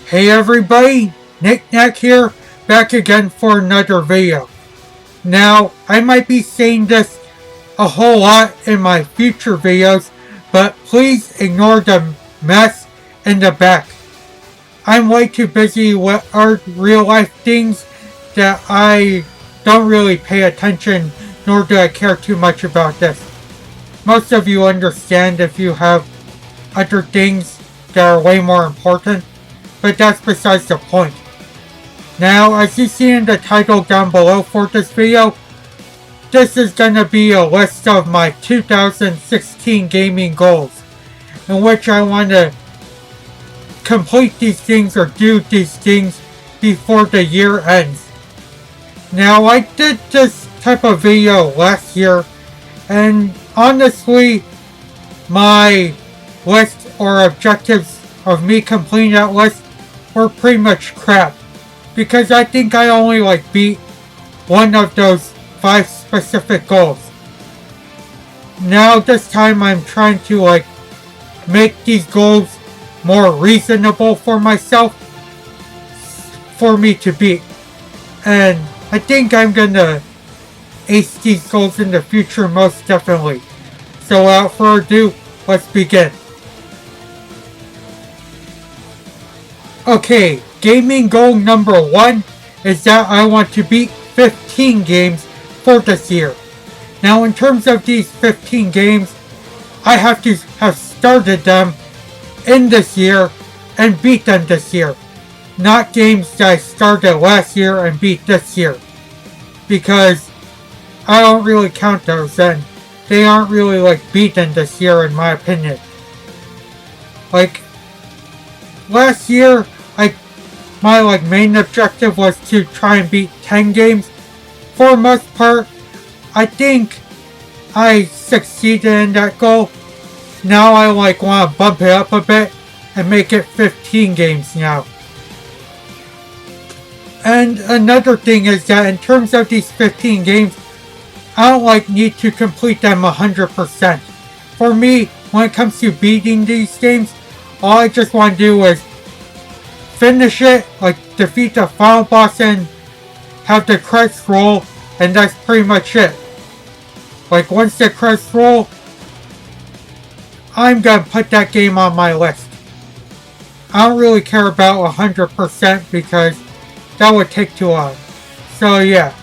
Hey everybody, Nick Nack here, back again for another video. Now, I might be saying this a whole lot in my future videos, but please ignore the mess in the back. I'm way too busy with our real life things that I don't really pay attention, nor do I care too much about this. Most of you understand if you have other things that are way more important, but that's besides the point. Now, as you see in the title down below for this video, this is gonna be a list of my 2016 gaming goals, in which I want to complete these things or do these things before the year ends. Now, I did this type of video last year, and honestly, my list or objectives of me completing that list were pretty much crap, because I think I only beat one of those 5 specific goals. Now this time I'm trying to make these goals more reasonable for myself for me to beat, and I think I'm gonna ace these goals in the future most definitely. So without further ado, let's begin. Okay, gaming goal number 1 is that I want to beat 15 games for this year. Now in terms of these 15 games, I have to have started them in this year and beat them this year. Not games that I started last year and beat this year, because I don't really count those, and they aren't really beaten this year in my opinion. Last year, my main objective was to try and beat 10 games. For the most part, I think I succeeded in that goal. Now I want to bump it up a bit and make it 15 games now. And another thing is that in terms of these 15 games, I don't need to complete them 100%. For me, when it comes to beating these games, all I just want to do is finish it, defeat the final boss and have the credits roll, and that's pretty much it. Once the credits roll, I'm gonna put that game on my list. I don't really care about 100% because that would take too long. So yeah,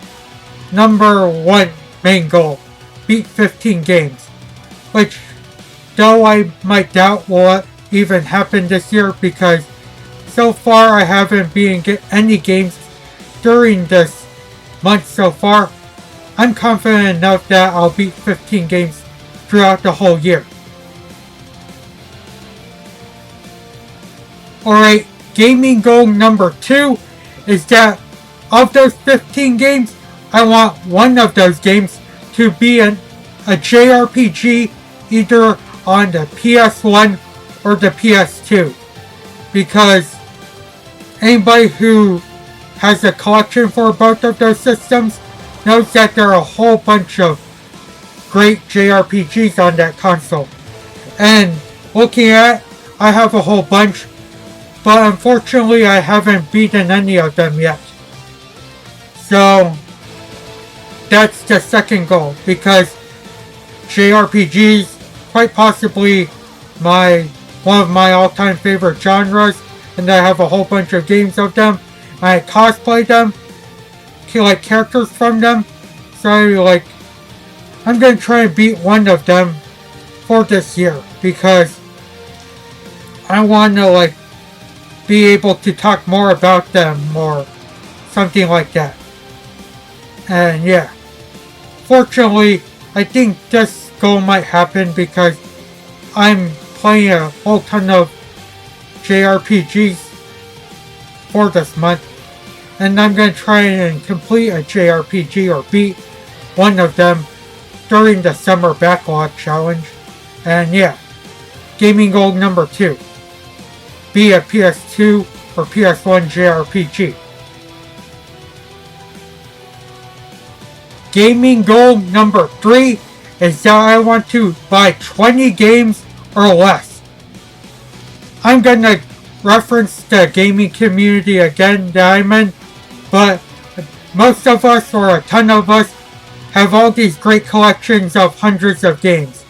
number 1 main goal, beat 15 games. Which, though I might doubt will even happen this year, because so far I haven't beaten any games during this month so far. I'm confident enough that I'll beat 15 games throughout the whole year. Alright, gaming goal number 2 is that of those 15 games, I want one of those games to be a JRPG either on the PS1 or the PS2. Because anybody who has a collection for both of those systems knows that there are a whole bunch of great JRPGs on that console. And looking at it, I have a whole bunch, but unfortunately I haven't beaten any of them yet. So that's the second goal, because JRPGs, quite possibly one of my all-time favorite genres, and I have a whole bunch of games of them. I cosplay them, characters from them. So I'm gonna try and beat one of them for this year, because I want to be able to talk more about them or something like that. And yeah, fortunately, I think this goal might happen because I'm playing a whole ton of JRPGs for this month, and I'm going to try and complete a JRPG or beat one of them during the summer backlog challenge. And yeah, gaming goal number 2, be a PS2 or PS1 JRPG. Gaming goal number 3 is that I want to buy 20 games or less. I'm gonna reference the gaming community again that I'm in, but most of us, or a ton of us, have all these great collections of hundreds of games.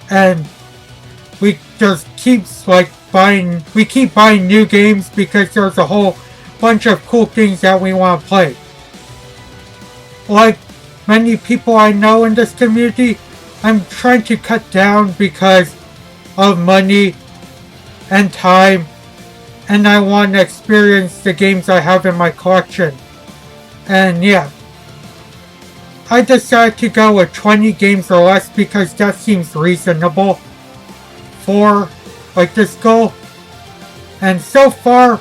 And we just we keep buying new games because there's a whole bunch of cool things that we want to play. Like many people I know in this community, I'm trying to cut down because of money and time, and I want to experience the games I have in my collection. And yeah, I decided to go with 20 games or less because that seems reasonable for this goal. And so far,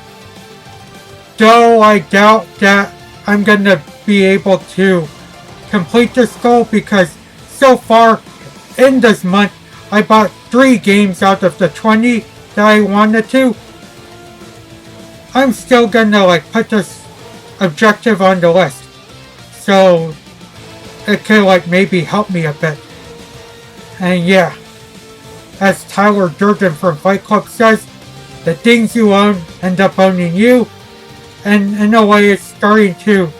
though I doubt that I'm gonna be able to complete this goal, because so far in this month I bought 3 games out of the 20 that I wanted to. I'm still gonna put this objective on the list, so it could maybe help me a bit. And yeah, as Tyler Durden from Fight Club says, the things you own end up owning you, and in a way it's starting to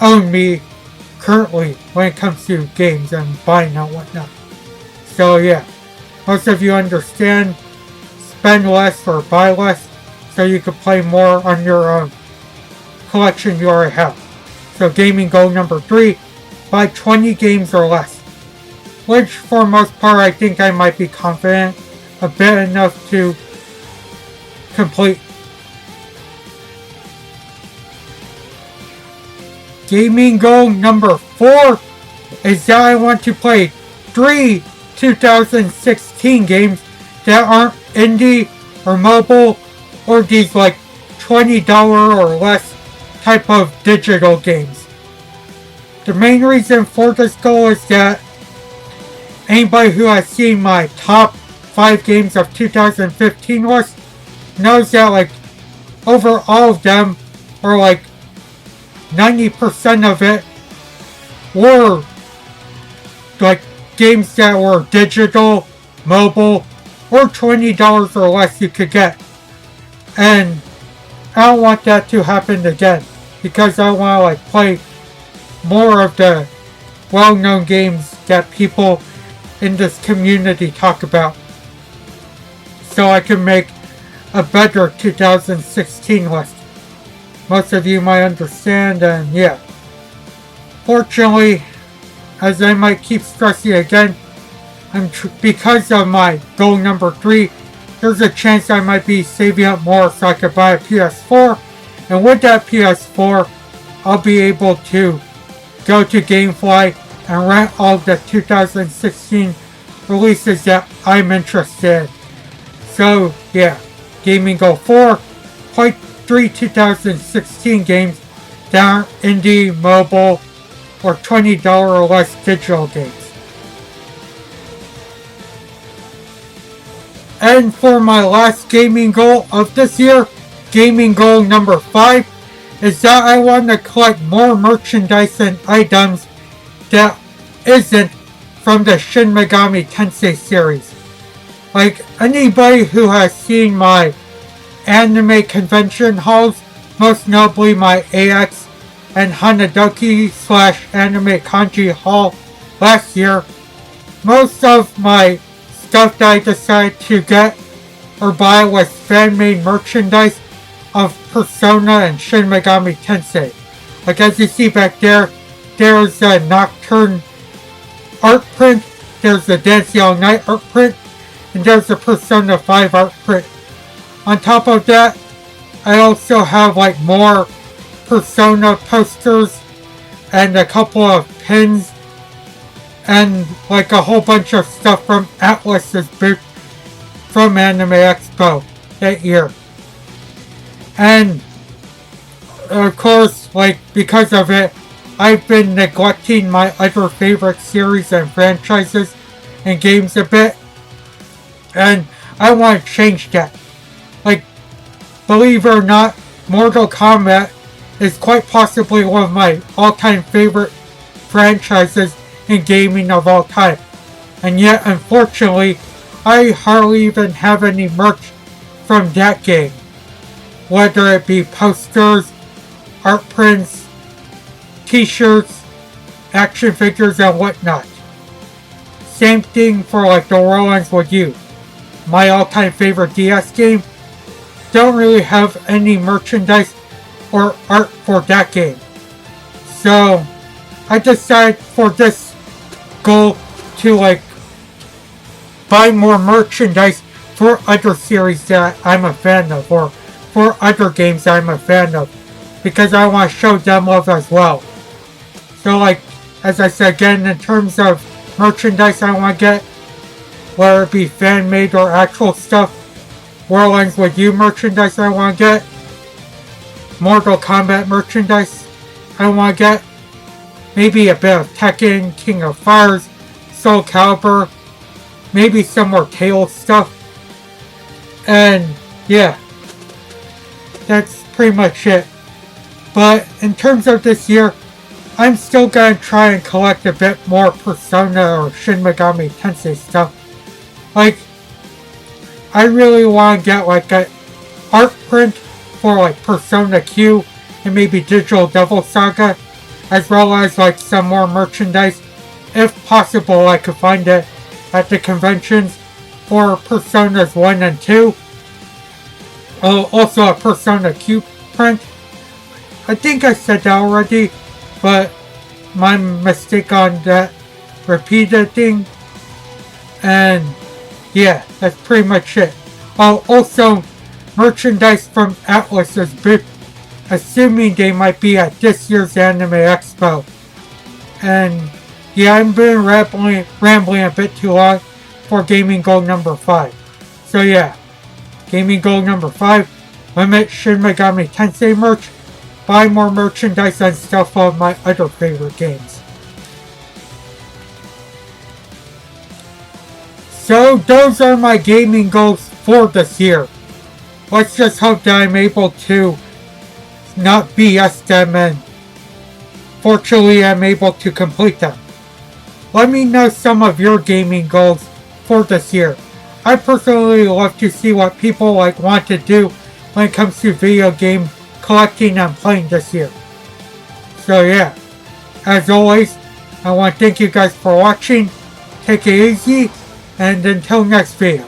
own me currently when it comes to games and buying and whatnot. So yeah, most of you understand, spend less or buy less so you can play more on your own collection you already have. So gaming goal number 3, buy 20 games or less, which for most part I think I might be confident a bit enough to complete. Gaming goal number 4 is that I want to play 3 2016 games that aren't indie or mobile or these $20 or less type of digital games. The main reason for this goal is that anybody who has seen my top 5 games of 2015 list knows that over all of them, or 90% of it, were games that were digital, mobile, or $20 or less you could get. And I don't want that to happen again, because I want to play more of the well-known games that people in this community talk about, so I can make a better 2016 list. Most of you might understand, and yeah. Fortunately, as I might keep stressing again, because of my goal number 3, there's a chance I might be saving up more so I could buy a PS4, and with that PS4, I'll be able to go to Gamefly and rent all the 2016 releases that I'm interested in. So yeah, gaming goal 4, play 3 2016 games that aren't indie, mobile, or $20 or less digital games. And for my last gaming goal of this year, gaming goal number 5, is that I want to collect more merchandise and items that isn't from the Shin Megami Tensei series. Anybody who has seen my anime convention hauls, most notably my AX and Hanadoki / anime kanji haul last year, most of my stuff that I decided to get or buy was fan-made merchandise of Persona and Shin Megami Tensei. As you see back there, there's a Nocturne art print, there's the Dancing All Night art print, and there's the Persona 5 art print. On top of that, I also have more Persona posters and a couple of pins and a whole bunch of stuff from Atlus's booth from Anime Expo that year. And of course, because of it, I've been neglecting my other favorite series and franchises and games a bit, and I want to change that. Believe it or not, Mortal Kombat is quite possibly one of my all-time favorite franchises in gaming of all time. And yet, unfortunately, I hardly even have any merch from that game. whether it be posters, art prints, t-shirts, action figures, and whatnot. Same thing for like the Rollins with You. My all-time favorite DS game. Don't really have any merchandise or art for that game. So I decided for this goal to like buy more merchandise for other series that I'm a fan of, or for other games I'm a fan of, because I want to show them love as well. So like, as I said again, in terms of merchandise I want to get, whether it be fan-made or actual stuff, Warlands with You merchandise I want to get, Mortal Kombat merchandise I want to get, maybe a bit of Tekken, King of Fighters, Soul Calibur, maybe some more Tales stuff, and yeah, that's pretty much it. But in terms of this year, I'm still gonna try and collect a bit more Persona or Shin Megami Tensei stuff. Like, I really want to get like an art print for like Persona Q and maybe Digital Devil Saga, as well as like some more merchandise, if possible I could find it at the conventions, for Personas 1 and 2. Also a Persona Q print. I think I said that already, but my mistake on that repeated thing. And yeah, that's pretty much it. Also, merchandise from Atlus's booth, assuming they might be at this year's Anime Expo. And yeah, I've been rambling a bit too long for Gaming Goal number 5. So yeah, Gaming Goal number 5, limit Shin Megami Tensei merch, buy more merchandise and stuff of my other favorite games. So those are my gaming goals for this year. Let's just hope that I'm able to not BS them, and fortunately I'm able to complete them. Let me know some of your gaming goals for this year. I personally love to see what people like want to do when it comes to video game collecting and playing this year. So yeah, as always, I want to thank you guys for watching. Take it easy, and until next video.